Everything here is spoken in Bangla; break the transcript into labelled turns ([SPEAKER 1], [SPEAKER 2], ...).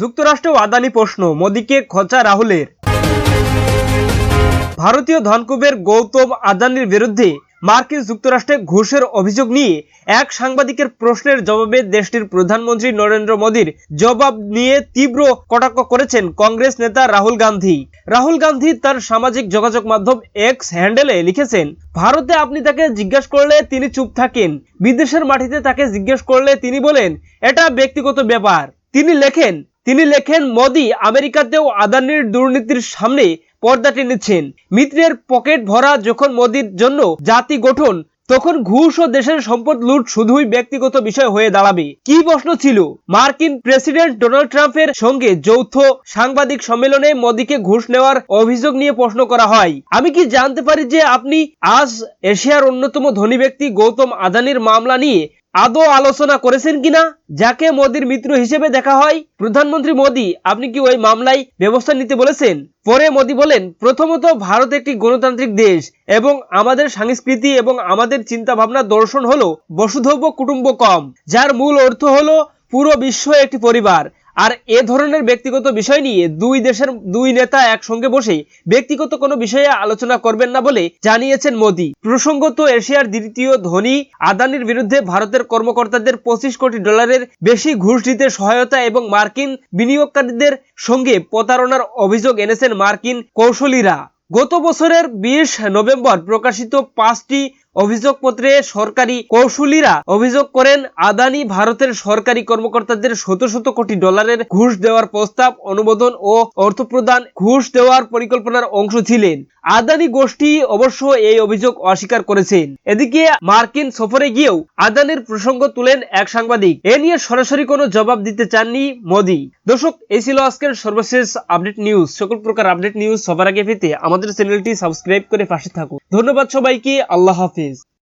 [SPEAKER 1] যুক্তরাষ্ট্র আদানি প্রশ্ন, মোদীকে খোঁচা রাহুলের। ভারতীয় ধনকুবের গৌতম আদানির বিরুদ্ধে মার্কিন যুক্তরাষ্ট্রে ঘুষের অভিযোগ নিয়ে এক সাংবাদিকের প্রশ্নের জবাবে দেশটির প্রধানমন্ত্রী নরেন্দ্র মোদীর জবাব নিয়ে তীব্র কটাক্ষ করেছেন কংগ্রেস নেতা রাহুল গান্ধী। রাহুল গান্ধী তার সামাজিক যোগাযোগ মাধ্যম এক্স হ্যান্ডেলে লিখেছেন, ভারতে আপনি তাকে জিজ্ঞেস করলে তিনি চুপ থাকেন, বিদেশের মাটিতে তাকে জিজ্ঞেস করলে তিনি বলেন এটা ব্যক্তিগত ব্যাপার। তিনি লেখেন মোদী আমেরিকাতেও আদানির দুর্নীতির সামনে পর্দা টেনেছেন। মিত্রের পকেট ভরা যখন মোদীর জন্য জাতি গঠন, তখন ঘুষ ও দেশের সম্পদ লুট শুধুই ব্যক্তিগত বিষয় হয়ে দাঁড়াবে। কি প্রশ্ন ছিল? মার্কিন প্রেসিডেন্ট ডোনাল্ড ট্রাম্পের সঙ্গে যৌথ সাংবাদিক সম্মেলনে মোদীকে ঘুষ নেওয়ার অভিযোগ নিয়ে প্রশ্ন করা হয়, আমি কি জানতে পারি যে আপনি আজ এশিয়ার অন্যতম ধনী ব্যক্তি গৌতম আদানির মামলা নিয়ে আদৌ আলোচনা করেছেন কিনা, যাকে মোদীর মিত্র হিসেবে দেখা হয়? প্রধানমন্ত্রী মোদী, আপনি কি ওই মামলায় ব্যবস্থা নিতে বলেছেন? পরে মোদী বলেন, প্রথমত ভারত একটি গণতান্ত্রিক দেশ এবং আমাদের সংস্কৃতি এবং আমাদের চিন্তা ভাবনা দর্শন হলো বসুধৈব কুটুম্বকম, যার মূল অর্থ হলো পুরো বিশ্ব একটি পরিবার। আর এ ধরনের ব্যক্তিগত বিষয় নিয়ে দুই দেশের দুই নেতা একসঙ্গে বসে ব্যক্তিগত কোনো বিষয়ে আলোচনা করবেন না বলে জানিয়েছেন মোদী। প্রসঙ্গত, এশিয়ার দ্বিতীয় ধনী আদানির বিরুদ্ধে ভারতের কর্মকর্তাদের $25 কোটি বেশি ঘুষ দিতে সহায়তা এবং মার্কিন বিনিয়োগকারীদের সঙ্গে প্রতারণার অভিযোগ এনেছেন মার্কিন কৌশলীরা। গত বছরের 20 নভেম্বর প্রকাশিত 5টি অভিযোগপত্রে সরকারি কৌশলীরা অভিযোগ করেন আদানি ভারতের সরকারি কর্মকর্তাদের শত কোটি ডলারের ঘুষ দেওয়ার প্রস্তাব অনুমোদন ও অর্থপ্রদান ঘুষ দেওয়ার পরিকল্পনার অংশ ছিলেন। আদানি গোষ্ঠী অবশ্য এই অভিযোগ অস্বীকার করেছেন। এদিকে মার্কিন সফরে গিয়েও আদানির প্রসঙ্গ তুলেন এক সাংবাদিক। এ নিয়ে সরাসরি কোনো জবাব দিতে চাননি মোদী। দর্শক, এই ছিল আজকের সর্বশেষ আপডেট নিউজ। সকল প্রকার আপডেট নিউজ সবার আগে পেতে আমাদের চ্যানেলটি সাবস্ক্রাইব করে পাশে থাকুন। ধন্যবাদ সবাইকে। আল্লাহ হাফেজ।